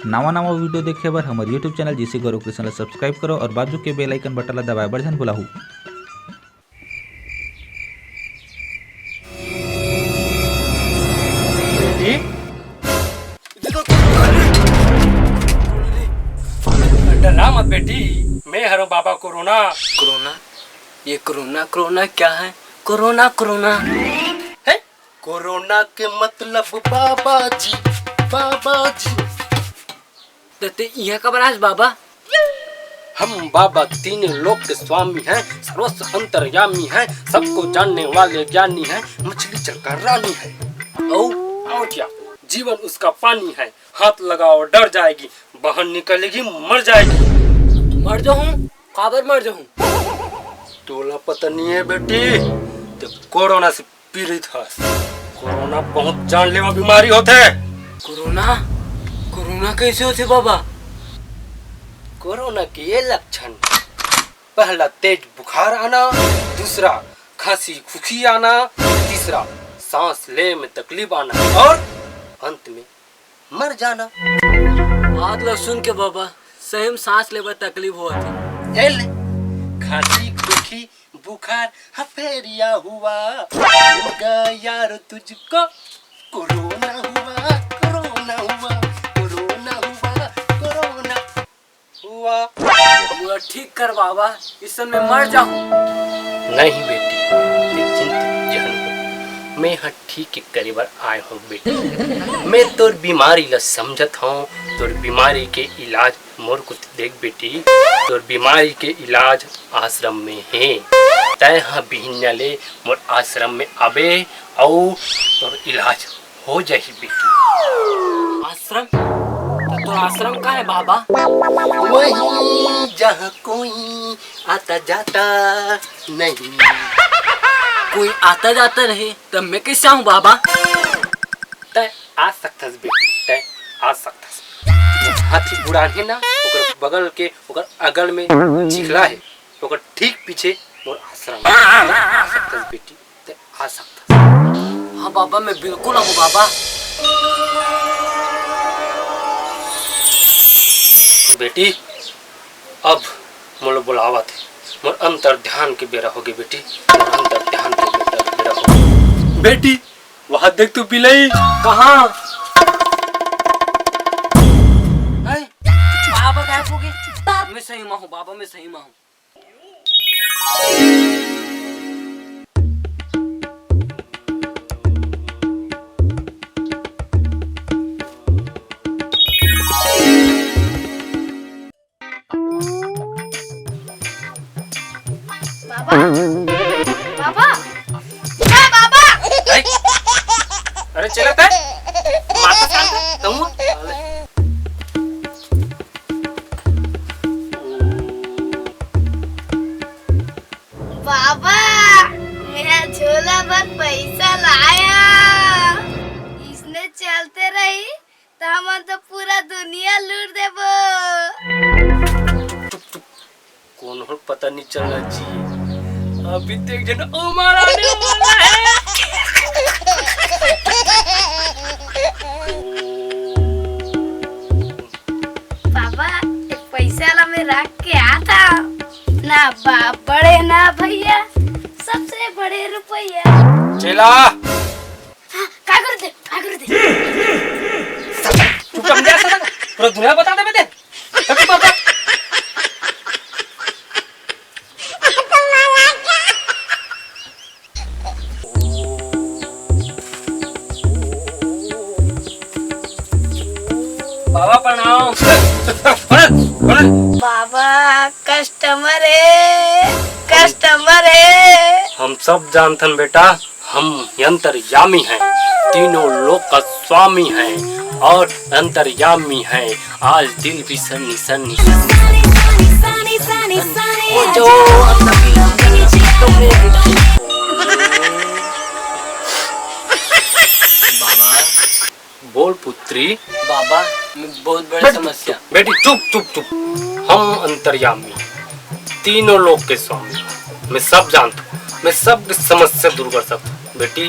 नवा नवा वीडियो देखे बर हमारे YouTube channel GC Gaurav Krishna ला सब्सक्राइब करो और बाजू के बेल आइकन बटन ला दबाए बर झन भुलाहू। डरा मत बेटी, मैं हरो बाबा कोरोना। कोरोना? ये कोरोना कोरोना क्या है? कोरोना कोरोना है? कोरोना के मतलब बाबा जी, बाबा जी। दत्ते यह कब राज बाबा? हम बाबा तीन लोक के स्वामी हैं, सर्वस्व अंतर्यामी हैं, सबको जानने वाले ज्ञानी हैं, मछली चलकर रानी है। और क्या, जीवन उसका पानी है, हाथ लगाओ डर जाएगी, बाहर निकलेगी मर जाएगी। मर जाऊं? काबर मर जाऊं? तोला पता नहीं है बेटी, तो कोरोना से पीड़ित है। कोरोना बहुत जानलेवा बीमारी होते है। कोरोना? कोरोना कैसे होते बाबा? कोरोना के ये लक्षण, पहला तेज बुखार आना, दूसरा खांसी खुखी आना, तीसरा सांस ले में तकलीफ आना और अंत में मर जाना। बात लो सुन के बाबा, सही में सांस लेवा तकलीफ हुआ थी। एले, खांसी खुखी बुखार हफेरिया हुआ, होगा यार तुझको कोरोना हुआ, कोरोना हुआ, कोरोना हुआ, कोरोना हुआ। पूरा ठीक कर बाबा, इस समय मर जाऊं। नहीं बेटी, ते चिंतित जहन हो, मैं हाँ ठीक करे बर आए हूँ बेटी। मैं तोर बीमारी ला समझत हूँ, तोर बीमारी के इलाज मोर कुछ देख बेटी, तोर बीमारी के इलाज आश्रम में है। तय हाँ बिहिन्या ले मोर आश्रम में आबे और तोर इलाज हो जाही बेटी। आश्रम? तो आश्रम का है बाबा? वही जहाँ कोई आता जाता नहीं। कोई आता जाता रहे तब मैं कैसे आऊँ बाबा? तय आ सकथस बेटी, तय आ सकथस। हाथी बुढ़ान है ना, ओकर बगल के ओकर अगल में चिखला है, ओकर ठीक पीछे मोर आश्रम है। आ सकथस बेटी, तय आ सकथस। हाँ बाबा, मैं बिल्कुल आऊँ बाबा। बेटी अब मोलो बुलावा थे, मोर अंतर ध्यान के बेरा होगे बेटी, मोर अंतर ध्यान के बेरा होगे। बेटी वहाँ देख तू बिलाई। कहाँ? बाबा गायब हो गए। मैं सही में हूँ बाबा, मैं सही में हूँ। बाबा बाबा अरे चलता है माता शांत तुम। बाबा मेरा झोला भर पैसा लाया, इसने चलते रही तो हम तो पूरा दुनिया लूट देबो। कौन हो पता नहीं चल रहा जी, अभी तक जन उमर आने वाला है। बाबा एक पैसा ला मैं रख के आता, ना बाप बड़े ना भैया, सबसे बड़े रुपया। चला का कर दे, का कर दे। तू कम जा सकता, पूरा दुनिया बता दे बेटे। तक बता बाबा प्रणाम। बाबा कस्टमर है, कस्टमर है। हम सब जानथन बेटा, हम अंतर्यामी हैं, तीनों लोक का स्वामी हैं और अंतर्यामी हैं। आज दिल भी सनी सनी जो बाबा बोल पुत्री। बाबा मैं बहुत बड़ी समस्या। बेटी चुप चुप चुप। हम अंतर्यामी, तीनों लोक के स्वामी, मैं सब जानता हूँ, मैं सब समस्या दूर कर सकता हूँ। बेटी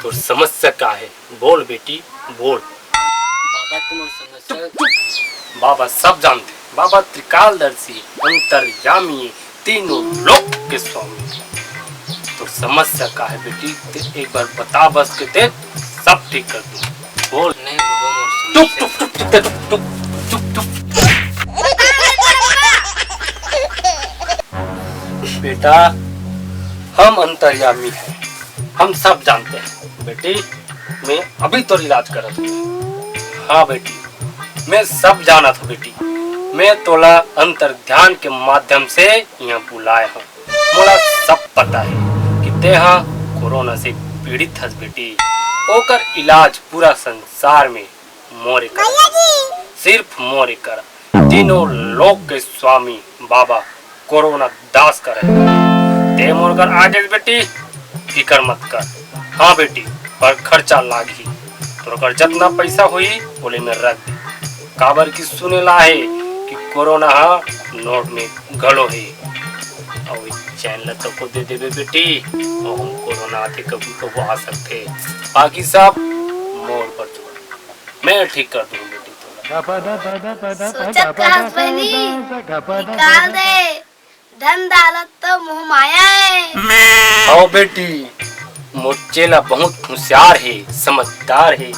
तो समस्या क्या है, बोल बेटी बोल। बाबा तुम समस्या बाबा सब जानते, बाबा त्रिकालदर्शी, अंतर्यामी, तीनों लोक के स्वामी। तो समस्या का है बेटी, ते एक बार बता बस के दे, सब ठीक कर दूं। बोल। नहीं बाबा चुप चुप चुप चुप चुप चुप चुप। बेटा हम अंतर्यामी हैं, हम सब जानते हैं। बेटी मैं अभी तो इलाज कर रहा हूँ। हाँ बेटी मैं सब जाना था बेटी, मैं तोला अंतर ध्यान के माध्यम से यहाँ बुलाया हूँ। मोला सब पता है कि तेहा कोरोना से पीड़ित हस बेटी। ओकर इलाज पूरा संसार में मोरे कर, सिर्फ मोरे कर। तीनों लोक के स्वामी बाबा कोरोना दास करे। ते मोर कर आगे बेटी फिकर मत कर। हाँ बेटी पर खर्चा लागी, तो कर जितना पैसा हुई बोले में रख दे। काबर की सुने ला है कि कोरोना नोट में गलो है और चैन तो को दे देवे बेटी, और हम कोरोना आते कभी कभी आ सकते, बाकी सब मोड़ पर छोड़, मैं ठीक कर दूँ बेटी। सोचत कहस बहनी, निकाल दे, धन दौलत तो मोह माया है। आओ बेटी मोचेला बहुत होशियार है, समझदार है,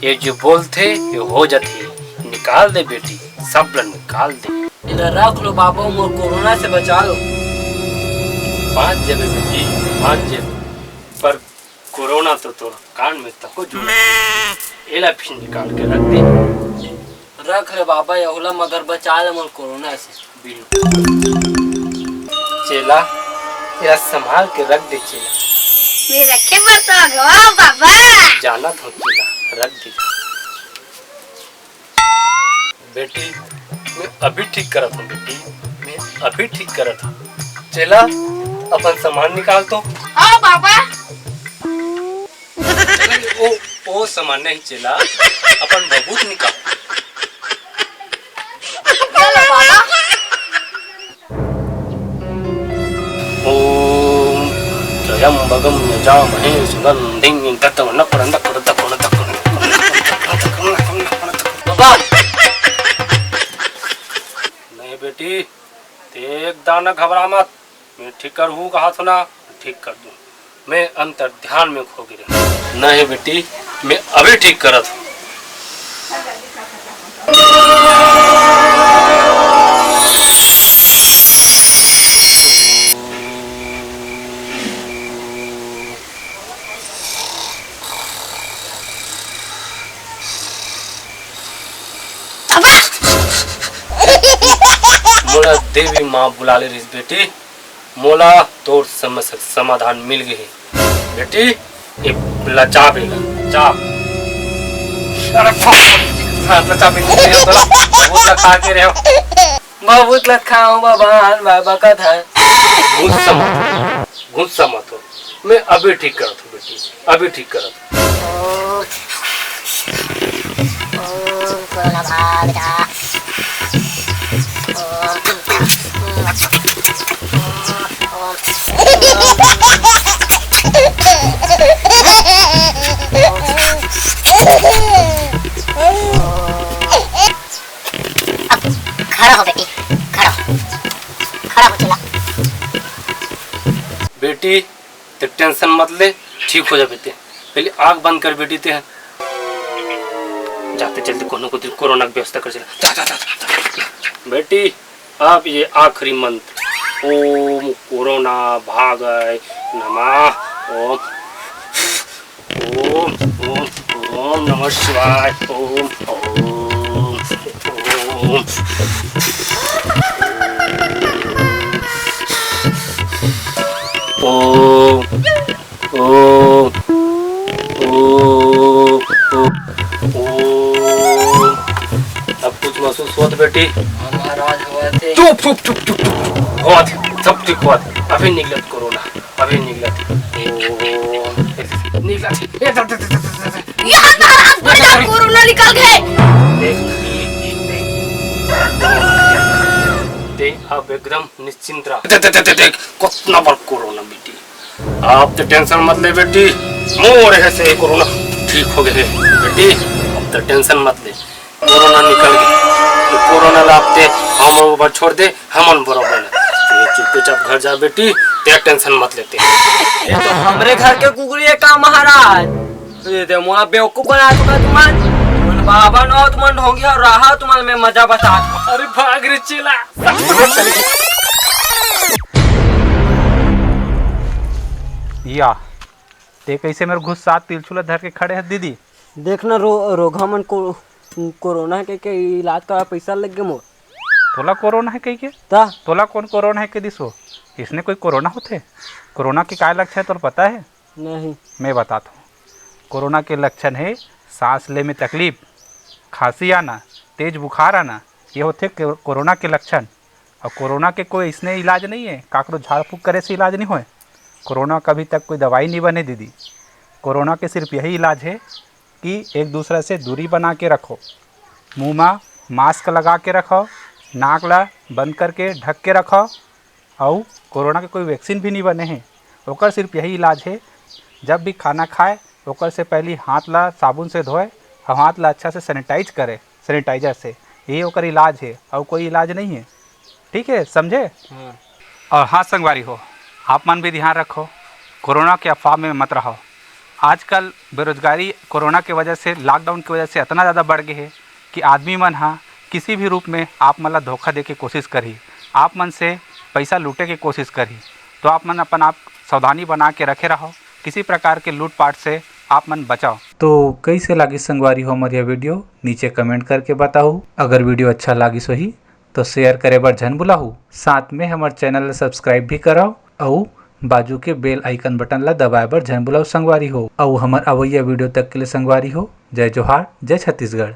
ये जो बोलते ये हो जाते। निकाल दे बेटी, सब लोग निकाल दे। इधर रख लो बाबा, मोर कोरोना से बचा लो। 5 जबे बेटी 5 जबे, पर कोरोना तो कान में तको जुड़ा, एला फिर निकाल के रख दे। रख ले बाबा यहुला, मगर बचा ले मोर कोरोना से। चेला तेरा संभाल के रख दे चेला। मैं रखे बता गवा बाबा। जाना था चेला, रख दे बेटी। मैं अभी ठीक करत हूँ बेटी, मैं अभी ठीक करत हूँ। चेला अपन सामान निकाल तो। हाँ बाबा। ओ सामान नहीं चेला, अपन बबूत निकाल। चलो बाबा। ओम त्र्यंबकं यजामहे सुगंधिं बाबा नहीं बेटी एक दाना घबरा मत, मैं ठीक कर हूँ कहा था ना, ठीक कर दूँ। मैं अंतर ध्यान में खो गिरा। नहीं बेटी मैं अभी ठीक करत हूँ। मोला देवी माँ बुला ले रही बेटी, मोला तोर समस्या समाधान मिल गई है बेटी। एक लचा बेला चाप, लचा बेला बहुत लखा के रहे हो। बहुत लखाओ बाबा, बाबा का था। गुस्सा मत हो, मैं अभी ठीक करत हूँ बेटी, अभी ठीक करत हूँ। कोरोना भाग जा। खड़ा हो बेटी, खड़ा हो चला। बेटी तो टेंशन मत ले, ठीक हो जा बेटे। पहले आग बंद कर बेटी ते जाते चलते कोनो को कोरोना की व्यवस्था कर चला। जा, जा, जा, जा। बेटी अब ये आखिरी मंत्र, ओम कोरोना भागय नमः। ओम ओम ओम ओम नमः शिवाय। ओम ओम ओम ओम ओम ओम। अब कुछ महसूस हुआ बेटी? महाराज हुआ थे। चुप चुप चुप चुप चुप, हुआ थे सब ठीक हुआ थे। अभी निकलत कोरोना, अभी निकलत निकलत। कोरोना निकल गए। देख अब एकदम निश्चिंत रहा। देख कितना बड़ा कोरोना बेटी, आप तो टेंशन मत ले बेटी, मोर है से कोरोना ठीक हो गए बेटी। अब तो टेंशन मत ले, कोरोना निकल गई। ये कोरोना लापते हम ऊपर छोड़ दे, हमन बरोबर है। चुपचाप घर जा बेटी, ते टेंशन मत लेते। ये तो हमरे घर के कुकुरी का महाराज। ये तो मोला बेवकूफ बना चुका तुमन बाबा नो तुमन ढोंगी और रहा तुमन में मजा बता। अरे भाग रे चेला। या ते कैसे मेरे घुस साथ तिलछुला धर के खड़े हैं दीदी। देखना रोगा मन को कोरोना के इलाज का पैसा लग गया मोर। तोला कोरोना है कही के? ता तोला कौन कोरोना है के दिसो? इसने कोई कोरोना होते? कोरोना के क्या लक्षण है तो पता है? नहीं। मैं बताता हूँ। कोरोना के लक्षण है सांस ले में तकलीफ, खांसी आना, तेज बुखार आना, ये होते कोरोना के लक्षण। और कोरोना के कोई इसने इलाज नहीं है, काकरो झाड़ फूक करे से इलाज नहीं होए। कोरोना का अभी तक कोई दवाई नहीं बने दीदी। कोरोना के सिर्फ यही इलाज है कि एक दूसरे से दूरी बना के रखो, मुँह में मास्क लगा के रखो, नाक ला बंद करके ढक के रखो। और कोरोना के कोई वैक्सीन भी नहीं बने हैं। ओकर सिर्फ यही इलाज है, जब भी खाना खाए ओकर से पहले हाथ ला साबुन से धोए और हाथ ला अच्छा से सैनिटाइज करे सैनिटाइजर से। यही ओकर इलाज है और कोई इलाज नहीं है। ठीक है, समझे? और हाँ संगवारी हो, आप मन भी ध्यान रखो, कोरोना के अफवाह में मत रहो। आजकल बेरोजगारी कोरोना के वजह से, लॉकडाउन की वजह से इतना ज़्यादा बढ़ गई है कि आदमी मन हाँ किसी भी रूप में आप मन ला धोखा दे के कोशिश करी, आप मन से पैसा लूटे की कोशिश करी। तो आप मन अपन आप सावधानी बना के रखे रहो, किसी प्रकार के लूटपाट से आप मन बचाओ। तो कैसे लगी संगवारी हो हमारी वीडियो नीचे कमेंट करके बताओ। अगर वीडियो अच्छा लगी सही तो शेयर करे बर झन भुलाहू। साथ में हमारे चैनल सब्सक्राइब भी कराओ और बाजू के बेल आइकन बटन ला दबाए बर झन भुलाओ संगवारी हो। और हमार अवैया वीडियो तक के लिए संगवारी हो। जय जोहार, जय छत्तीसगढ़।